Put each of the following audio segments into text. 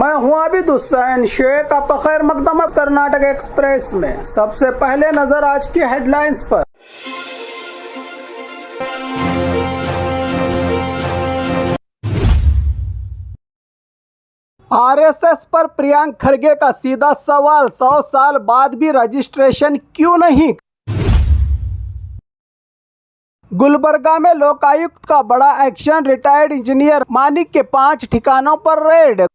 मैं हूं आबिद हुसैन शेख, आपका खैर मकदम है कर्नाटक एक्सप्रेस में। सबसे पहले नजर आज की हेडलाइंस पर। आरएसएस पर प्रियंक खरगे का सीधा सवाल, 100 साल बाद भी रजिस्ट्रेशन क्यों नहीं। गुलबर्गा में लोकायुक्त का बड़ा एक्शन, रिटायर्ड इंजीनियर मानिक के 5 ठिकानों पर रेड।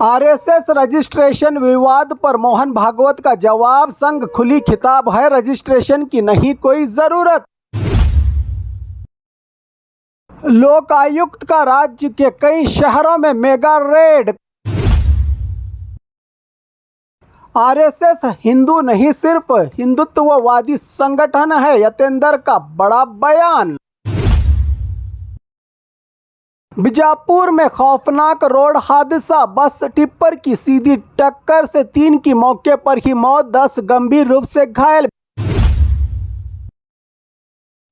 आरएसएस रजिस्ट्रेशन विवाद पर मोहन भागवत का जवाब, संघ खुली खिताब है, रजिस्ट्रेशन की नहीं कोई जरूरत। लोकायुक्त का राज्य के कई शहरों में मेगा रेड। आरएसएस हिंदू नहीं सिर्फ हिंदुत्ववादी संगठन है, यतेंद्र का बड़ा बयान। बीजापुर में खौफनाक रोड हादसा, बस टिप्पर की सीधी टक्कर से 3 की मौके पर ही मौत, 10 गंभीर रूप से घायल।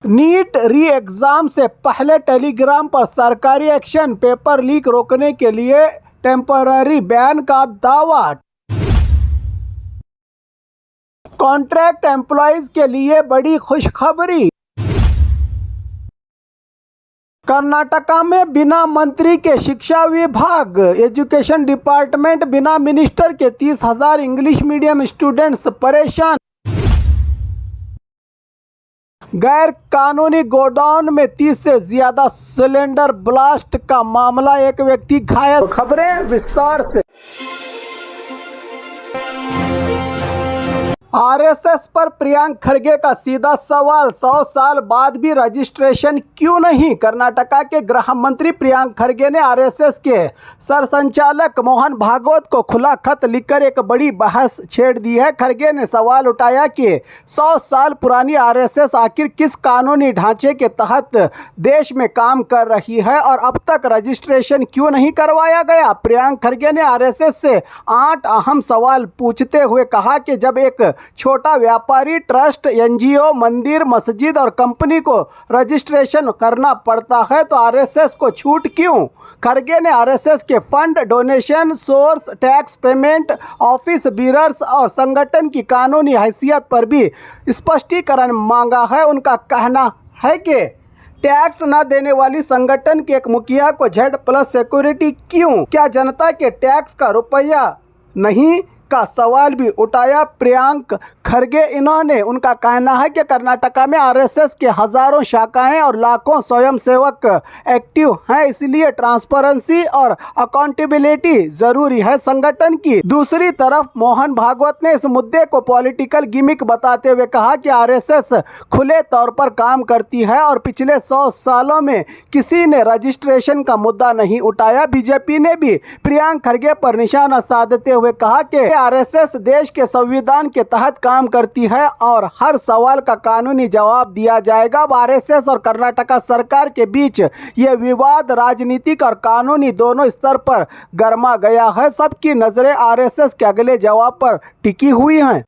नीट री एग्जाम से पहले टेलीग्राम पर सरकारी एक्शन, पेपर लीक रोकने के लिए टेम्पररी बैन का दावा। कॉन्ट्रैक्ट एम्प्लॉयज के लिए बड़ी खुशखबरी। कर्नाटका में बिना मंत्री के शिक्षा विभाग, एजुकेशन डिपार्टमेंट बिना मिनिस्टर के 30,000 इंग्लिश मीडियम स्टूडेंट्स परेशान। गैर कानूनी गोडाउन में 30 से ज्यादा सिलेंडर ब्लास्ट का मामला, एक व्यक्ति घायल। खबरें विस्तार से। आरएसएस पर प्रियंक खरगे का सीधा सवाल, 100 साल बाद भी रजिस्ट्रेशन क्यों नहीं। कर्नाटका के गृह मंत्री प्रियंक खरगे ने आरएसएस के सरसंचालक मोहन भागवत को खुला खत लिखकर एक बड़ी बहस छेड़ दी है। खरगे ने सवाल उठाया कि 100 साल पुरानी आरएसएस आखिर किस कानूनी ढांचे के तहत देश में काम कर रही है और अब तक रजिस्ट्रेशन क्यों नहीं करवाया गया। प्रियंक खरगे ने आरएसएस से 8 अहम सवाल पूछते हुए कहा कि जब एक छोटा व्यापारी, ट्रस्ट, एनजीओ, मंदिर, मस्जिद और कंपनी को रजिस्ट्रेशन करना पड़ता है तो आरएसएस को छूट क्यों। खरगे ने आरएसएस के fund, donation, source, tax payment, office bearers और संगठन की कानूनी हैसियत पर भी स्पष्टीकरण मांगा है। उनका कहना है कि टैक्स न देने वाली संगठन के एक मुखिया को Z+ सिक्योरिटी क्यों, क्या जनता के टैक्स का रुपया नहीं का सवाल भी उठाया प्रियंक खरगे। इन्होंने उनका कहना है कि कर्नाटका में आरएसएस के हजारों शाखाएं और लाखों स्वयंसेवक एक्टिव हैं, इसलिए ट्रांसपेरेंसी और अकाउंटेबिलिटी जरूरी है संगठन की। दूसरी तरफ मोहन भागवत ने इस मुद्दे को पॉलिटिकल गिमिक बताते हुए कहा कि आरएसएस खुले तौर पर काम करती है और पिछले 100 सालों में किसी ने रजिस्ट्रेशन का मुद्दा नहीं उठाया। बीजेपी ने भी प्रियंक खरगे पर निशाना साधते हुए कहा कि आरएसएस देश के संविधान के तहत काम करती है और हर सवाल का कानूनी जवाब दिया जाएगा। अब आरएसएस और कर्नाटका सरकार के बीच ये विवाद राजनीतिक और कानूनी दोनों स्तर पर गर्मा गया है। सबकी नजरें आरएसएस के अगले जवाब पर टिकी हुई हैं।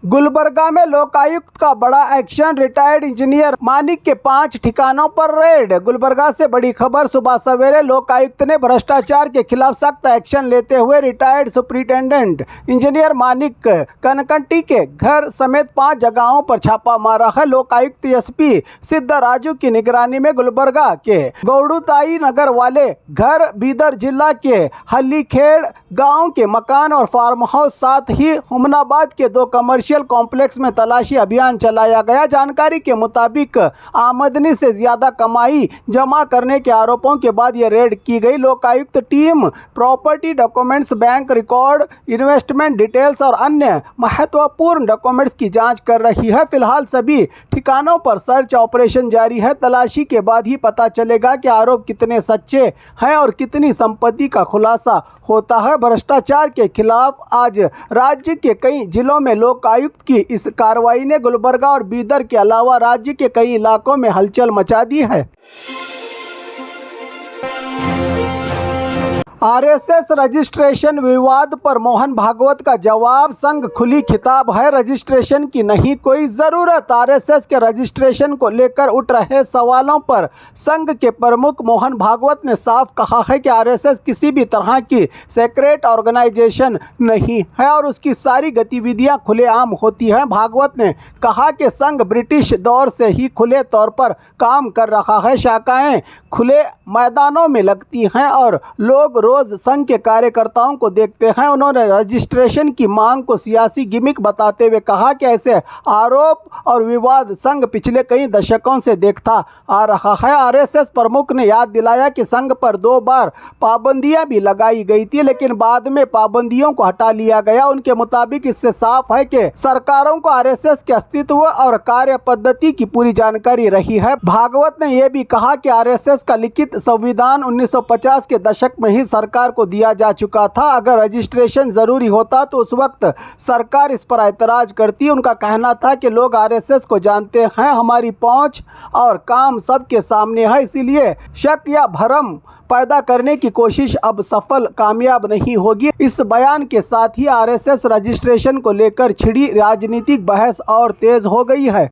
गुलबर्गा में लोकायुक्त का बड़ा एक्शन, रिटायर्ड इंजीनियर मानिक के 5 ठिकानों पर रेड। गुलबर्गा से बड़ी खबर, सुबह सवेरे लोकायुक्त ने भ्रष्टाचार के खिलाफ सख्त एक्शन लेते हुए रिटायर्ड सुपरिटेंडेंट इंजीनियर मानिक कनकट्टी के घर समेत 5 जगहों पर छापा मारा है। लोकायुक्त एसपी सिद्धराजू की निगरानी में गुलबर्गा के गौड़ुताई नगर वाले घर, बीदर जिला के हल्लीखेड़ गाँव के मकान और फार्म हाउस, साथ ही हुमनाबाद के 2 कमर्शियल कॉम्प्लेक्स में तलाशी अभियान चलाया गया। जानकारी के मुताबिक आमदनी से ज्यादा कमाई जमा करने के आरोपों के बाद यह रेड की गई। Lokayukta team property documents, bank record, investment details और अन्य महत्वपूर्ण डॉक्यूमेंट्स की जांच कर रही है। फिलहाल सभी ठिकानों पर सर्च ऑपरेशन जारी है। तलाशी के बाद ही पता चलेगा कि आरोप कितने सच्चे हैं और कितनी संपत्ति का खुलासा होता है। भ्रष्टाचार के खिलाफ आज राज्य के कई जिलों में लोकायुक्त की इस कार्रवाई ने गुलबर्गा और बीदर के अलावा राज्य के कई इलाकों में हलचल मचा दी है। आरएसएस रजिस्ट्रेशन विवाद पर मोहन भागवत का जवाब, संघ खुली खिताब है, रजिस्ट्रेशन की नहीं कोई ज़रूरत। आरएसएस के रजिस्ट्रेशन को लेकर उठ रहे सवालों पर संघ के प्रमुख मोहन भागवत ने साफ कहा है कि आरएसएस किसी भी तरह की सेक्रेट ऑर्गेनाइजेशन नहीं है और उसकी सारी गतिविधियां खुलेआम होती हैं। भागवत ने कहा कि संघ ब्रिटिश दौर से ही खुले तौर पर काम कर रहा है, शाखाएं खुले मैदानों में लगती हैं और लोग रोज संघ के कार्यकर्ताओं को देखते हैं। उन्होंने रजिस्ट्रेशन की मांग को सियासी गिमिक बताते हुए कहा कि ऐसे आरोप और विवाद संघ पिछले कई दशकों से देखता आ रहा है। आरएसएस प्रमुख ने याद दिलाया कि संघ पर 2 बार पाबंदियां भी लगाई गई थी, लेकिन बाद में पाबंदियों को हटा लिया गया। उनके मुताबिक इससे साफ है कि सरकारों को आरएसएस के अस्तित्व और कार्य पद्धति की पूरी जानकारी रही है। भागवत ने यह भी कहा कि आरएसएस का लिखित संविधान 1950 के दशक में ही सरकार को दिया जा चुका था। अगर रजिस्ट्रेशन जरूरी होता तो उस वक्त सरकार इस पर ऐतराज करती। उनका कहना था कि लोग आरएसएस को जानते हैं, हमारी पहुंच और काम सबके सामने है, इसीलिए शक या भ्रम पैदा करने की कोशिश अब सफल कामयाब नहीं होगी। इस बयान के साथ ही आरएसएस रजिस्ट्रेशन को लेकर छिड़ी राजनीतिक बहस और तेज हो गई है।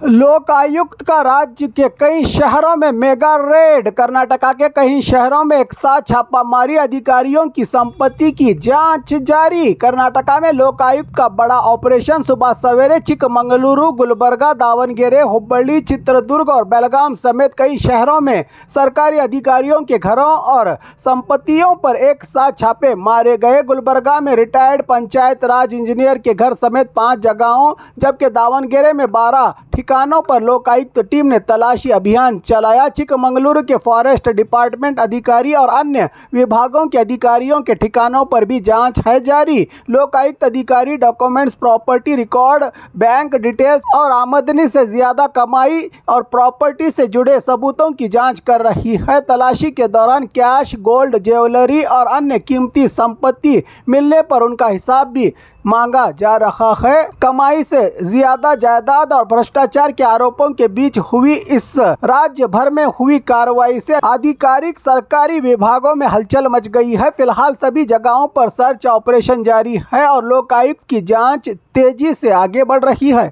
लोकायुक्त का राज्य के कई शहरों में मेगा रेड, कर्नाटका के कई शहरों में एक साथ छापामारी, अधिकारियों की संपत्ति की जांच जारी। कर्नाटका में लोकायुक्त का बड़ा ऑपरेशन सुबह सवेरे चिकमंगलुरु, गुलबर्गा, दावणगेरे, हुब्बಳ್ಳಿ, चित्रदुर्ग और बेलगाम समेत कई शहरों में सरकारी अधिकारियों के घरों और संपत्तियों पर एक साथ छापे मारे गए। गुलबर्गा में रिटायर्ड पंचायत राज इंजीनियर के घर समेत 5 जगहों, जबकि दावणगेरे में 12 ठिकानों पर लोकायुक्त टीम ने तलाशी अभियान चलाया। चिकमंगलुरु के फॉरेस्ट डिपार्टमेंट अधिकारी और अन्य विभागों के अधिकारियों के ठिकानों पर भी जांच है जारी। लोकायुक्त अधिकारी documents, property record, bank details और आमदनी से ज्यादा कमाई और प्रॉपर्टी से जुड़े सबूतों की जांच कर रही है। तलाशी के दौरान कैश, गोल्ड, ज्वेलरी और अन्य कीमती संपत्ति मिलने पर उनका हिसाब भी मांगा जा रहा है। कमाई से ज्यादा जायदाद और भ्रष्टाचार के आरोपों के बीच हुई इस राज्य भर में हुई कार्रवाई से आधिकारिक सरकारी विभागों में हलचल मच गई है। फिलहाल सभी जगहों पर सर्च ऑपरेशन जारी है और लोकायुक्त की जांच तेजी से आगे बढ़ रही है।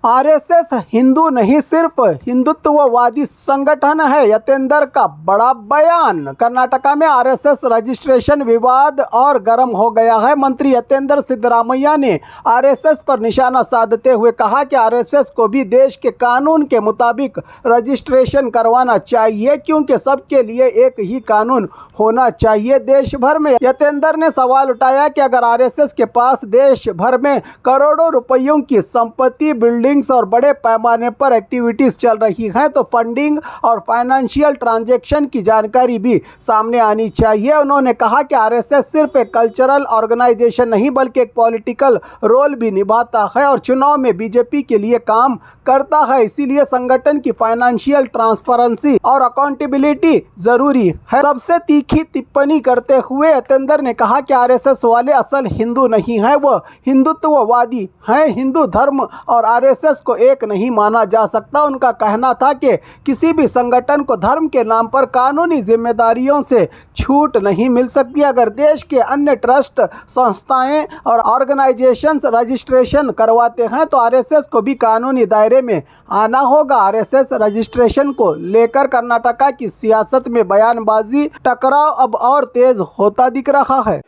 आरएसएस हिंदू नहीं सिर्फ हिंदुत्ववादी संगठन है, यतेंद्र का बड़ा बयान। कर्नाटका में आरएसएस रजिस्ट्रेशन विवाद और गर्म हो गया है। मंत्री यतेंद्र सिद्धरामैया ने आरएसएस पर निशाना साधते हुए कहा कि आरएसएस को भी देश के कानून के मुताबिक रजिस्ट्रेशन करवाना चाहिए, क्योंकि सबके लिए एक ही कानून होना चाहिए देश भर में। यतेंद्र ने सवाल उठाया कि अगर आरएसएस के पास देश भर में करोड़ों रुपयों की संपत्ति, बिल्डिंग्स और बड़े पैमाने पर एक्टिविटीज चल रही हैं तो फंडिंग और फाइनेंशियल ट्रांजैक्शन की जानकारी भी सामने आनी चाहिए। उन्होंने कहा कि आरएसएस सिर्फ एक कल्चरल ऑर्गेनाइजेशन नहीं बल्कि एक पॉलिटिकल रोल भी निभाता है और चुनाव में बीजेपी के लिए काम करता है, इसीलिए संगठन की फाइनेंशियल ट्रांसपेरेंसी और अकाउंटेबिलिटी जरूरी है। सबसे तीखी टिप्पणी करते हुए यतेंद्र ने कहा कि आरएसएस वाले असल हिंदू नहीं है, वो हिंदुत्ववादी हैं। हिंदू धर्म और आरएसएस को एक नहीं माना जा सकता। उनका कहना था कि किसी भी संगठन को धर्म के नाम पर कानूनी जिम्मेदारियों से छूट नहीं मिल सकती। अगर देश के अन्य ट्रस्ट, संस्थाएं और ऑर्गेनाइजेशंस रजिस्ट्रेशन करवाते हैं तो आरएसएस को भी कानूनी दायरे में आना होगा। आरएसएस रजिस्ट्रेशन को लेकर कर्नाटका की सियासत में बयानबाजी, टकराव अब और तेज होता दिख रहा है।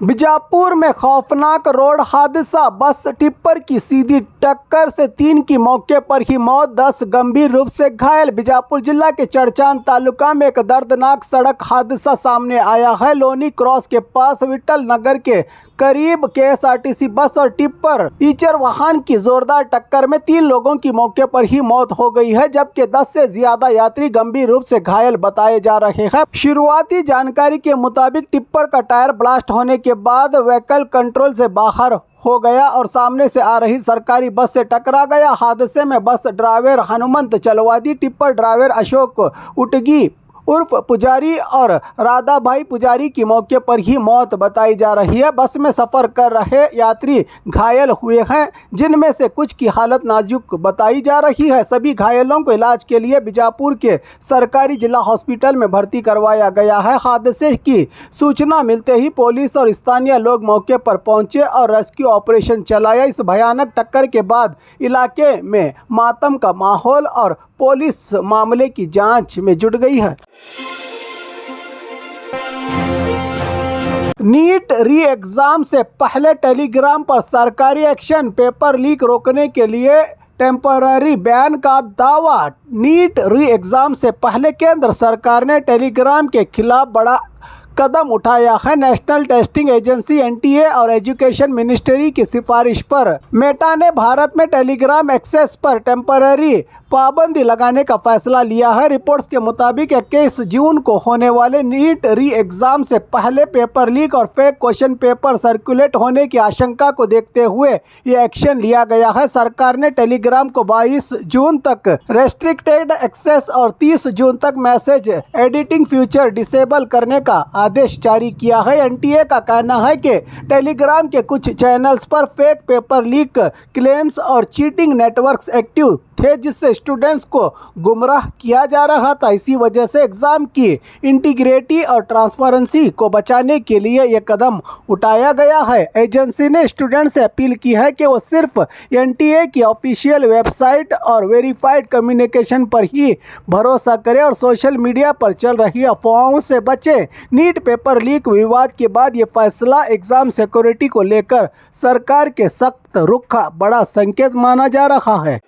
बीजापुर में खौफनाक रोड हादसा, बस टिप्पर की सीधी टक्कर से 3 की मौके पर ही मौत, 10 गंभीर रूप से घायल। बीजापुर जिला के चड़चान तालुका में एक दर्दनाक सड़क हादसा सामने आया है। लोनी क्रॉस के पास विट्ठल नगर के करीब केएसआरटीसी बस और टिप्पर ईचर वाहन की जोरदार टक्कर में 3 लोगों की मौके पर ही मौत हो गई है, जबकि 10 से ज्यादा यात्री गंभीर रूप से घायल बताए जा रहे हैं। शुरुआती जानकारी के मुताबिक टिप्पर का टायर ब्लास्ट होने के बाद व्हीकल कंट्रोल से बाहर हो गया और सामने से आ रही सरकारी बस से टकरा गया। हादसे में bus driver Hanumant चलवादी, tipper driver Ashok Utagi उर्फ पुजारी और राधाबाई पुजारी की मौके पर ही मौत बताई जा रही है। बस में सफ़र कर रहे यात्री घायल हुए हैं, जिनमें से कुछ की हालत नाजुक बताई जा रही है। सभी घायलों को इलाज के लिए बीजापुर के सरकारी जिला हॉस्पिटल में भर्ती करवाया गया है। हादसे की सूचना मिलते ही पुलिस और स्थानीय लोग मौके पर पहुंचे और रेस्क्यू ऑपरेशन चलाया। इस भयानक टक्कर के बाद इलाके में मातम का माहौल और पुलिस मामले की जांच में जुट गई है। नीट री एग्जाम से पहले टेलीग्राम पर सरकारी एक्शन, पेपर लीक रोकने के लिए टेम्पररी बैन का दावा। नीट री एग्जाम से पहले केंद्र सरकार ने टेलीग्राम के खिलाफ बड़ा कदम उठाया है। नेशनल टेस्टिंग एजेंसी एनटीए और एजुकेशन मिनिस्ट्री की सिफारिश पर मेटा ने भारत में टेलीग्राम एक्सेस पर टेम्पररी पाबंदी लगाने का फैसला लिया है। रिपोर्ट्स के मुताबिक 21 जून को होने वाले नीट री एग्जाम से पहले पेपर लीक और फेक क्वेश्चन पेपर सर्कुलेट होने की आशंका को देखते हुए ये एक्शन लिया गया है। सरकार ने टेलीग्राम को 22 जून तक रेस्ट्रिक्टेड एक्सेस और 30 जून तक मैसेज एडिटिंग फीचर डिसेबल करने का आदेश जारी किया है। एनटीए का कहना है कि टेलीग्राम के कुछ चैनल्स पर फेक पेपर लीक क्लेम्स और चीटिंग नेटवर्क्स एक्टिव थे, जिससे स्टूडेंट्स को गुमराह किया जा रहा था। इसी वजह से एग्जाम की इंटीग्रिटी और ट्रांसपेरेंसी को बचाने के लिए ये कदम उठाया गया है। एजेंसी ने स्टूडेंट्स से अपील की है कि वो सिर्फ एनटीए की ऑफिशियल वेबसाइट और वेरीफाइड कम्युनिकेशन पर ही भरोसा करें और सोशल मीडिया पर चल रही अफवाहों से बचें। नीट पेपर लीक विवाद के बाद ये फैसला एग्जाम सिक्योरिटी को लेकर सरकार के सख्त रुख का बड़ा संकेत माना जा रहा है।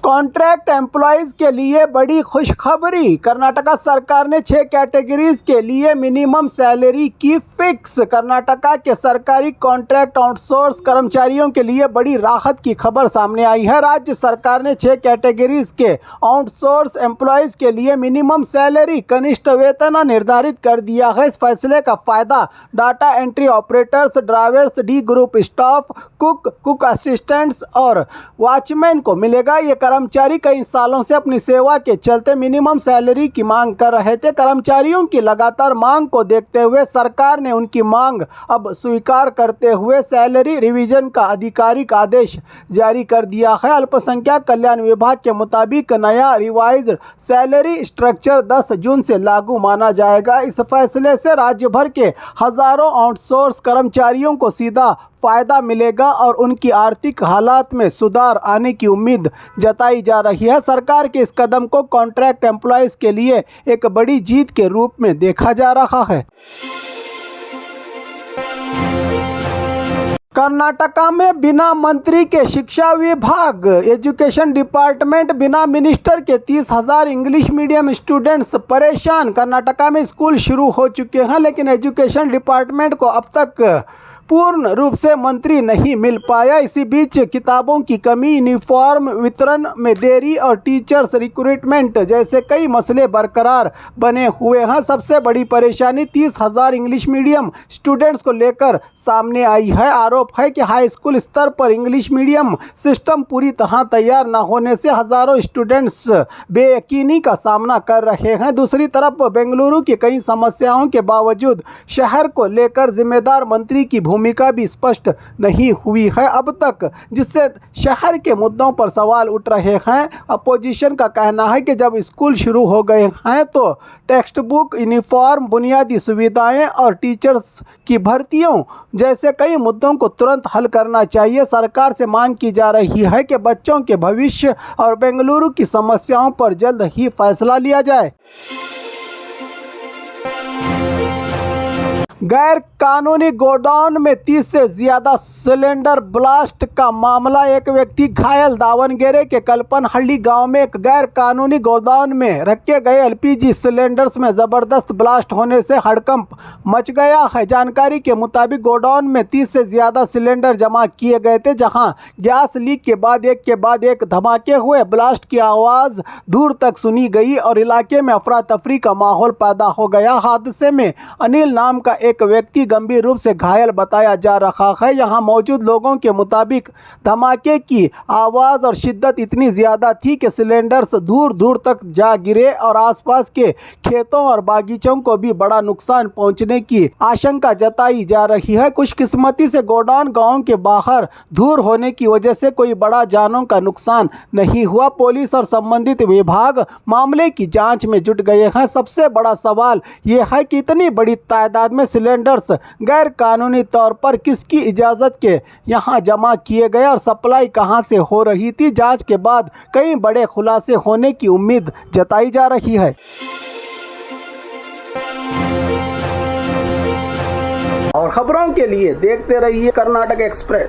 कॉन्ट्रैक्ट एम्प्लॉयज़ के लिए बड़ी खुशखबरी। कर्नाटका सरकार ने 6 कैटेगरीज के लिए मिनिमम सैलरी की फिक्स। कर्नाटका के सरकारी कॉन्ट्रैक्ट आउटसोर्स कर्मचारियों के लिए बड़ी राहत की खबर सामने आई है। राज्य सरकार ने 6 कैटेगरीज के आउटसोर्स एम्प्लॉयज़ के लिए मिनिमम सैलरी कनिष्ठ वेतन निर्धारित कर दिया है। इस फैसले का फायदा data entry operators, drivers, D group staff, cook assistants और वॉचमैन को मिलेगा। ये कर्मचारी कई सालों से अपनी सेवा के चलते मिनिमम सैलरी की मांग कर रहे थे। कर्मचारियों की लगातार मांग को देखते हुए सरकार ने उनकी मांग अब स्वीकार करते हुए सैलरी रिवीजन का आधिकारिक आदेश जारी कर दिया है। अल्पसंख्यक कल्याण विभाग के मुताबिक नया रिवाइज्ड सैलरी स्ट्रक्चर 10 जून से लागू माना जाएगा। इस फैसले से राज्य भर के हजारों आउटसोर्स कर्मचारियों को सीधा फायदा मिलेगा और उनकी आर्थिक हालात में सुधार आने की उम्मीद जताई जा रही है। सरकार के इस कदम को कॉन्ट्रैक्ट एम्प्लॉयज़ के लिए एक बड़ी जीत के रूप में देखा जा रहा है। कर्नाटका में बिना मंत्री के शिक्षा विभाग, एजुकेशन डिपार्टमेंट बिना मिनिस्टर के 30,000 इंग्लिश मीडियम स्टूडेंट्स परेशान। कर्नाटका में स्कूल शुरू हो चुके हैं, लेकिन एजुकेशन डिपार्टमेंट को अब तक पूर्ण रूप से मंत्री नहीं मिल पाया। इसी बीच किताबों की कमी, यूनिफॉर्म वितरण में देरी और टीचर्स रिक्रूटमेंट जैसे कई मसले बरकरार बने हुए हैं। सबसे बड़ी परेशानी 30,000 इंग्लिश मीडियम स्टूडेंट्स को लेकर सामने आई है। आरोप है कि हाई स्कूल स्तर पर इंग्लिश मीडियम सिस्टम पूरी तरह तैयार न होने से हज़ारों स्टूडेंट्स बेयकीनी का सामना कर रहे हैं। दूसरी तरफ बेंगलुरु की कई समस्याओं के बावजूद शहर को लेकर जिम्मेदार मंत्री की भूमिका भी स्पष्ट नहीं हुई है अब तक, जिससे शहर के मुद्दों पर सवाल उठ रहे हैं। अपोजिशन का कहना है कि जब स्कूल शुरू हो गए हैं तो टेक्स्ट बुक, यूनिफॉर्म, बुनियादी सुविधाएं और टीचर्स की भर्तियों जैसे कई मुद्दों को तुरंत हल करना चाहिए। सरकार से मांग की जा रही है कि बच्चों के भविष्य और बेंगलुरु की समस्याओं पर जल्द ही फैसला लिया जाए। गैर कानूनी गोडाउन में 30 से ज्यादा सिलेंडर ब्लास्ट का मामला, एक व्यक्ति घायल। दावणगेरे के कल्पनहल्ली गांव में एक गैर कानूनी गोडाउन में रखे गए एलपीजी सिलेंडर्स में जबरदस्त ब्लास्ट होने से हड़कंप मच गया है। जानकारी के मुताबिक गोडाउन में 30 से ज्यादा सिलेंडर जमा किए गए थे, जहां गैस लीक के बाद एक धमाके हुए। ब्लास्ट की आवाज़ दूर तक सुनी गई और इलाके में अफरा तफरी का माहौल पैदा हो गया। हादसे में अनिल नाम का एक एक व्यक्ति गंभीर रूप से घायल बताया जा रहा है। यहाँ मौजूद लोगों के मुताबिक धमाके की आवाज़ और शिद्दत इतनी ज़्यादा थी कि सिलेंडर्स दूर दूर तक जा गिरे और आसपास के खेतों और बागीचों को भी बड़ा नुकसान पहुंचने की आशंका जताई जा रही है। खुशकिस्मती से गोडाउन गांव के बाहर दूर होने की वजह से कोई बड़ा जानों का नुकसान नहीं हुआ। पुलिस और संबंधित विभाग मामले की जांच में जुट गए हैं। सबसे बड़ा सवाल यह है कि इतनी बड़ी तादाद में सिलेंडर्स गैर कानूनी तौर पर किसकी इजाज़त के यहाँ जमा किए गए और सप्लाई कहाँ से हो रही थी। जांच के बाद कई बड़े खुलासे होने की उम्मीद जताई जा रही है। और खबरों के लिए देखते रहिए कर्नाटक एक्सप्रेस।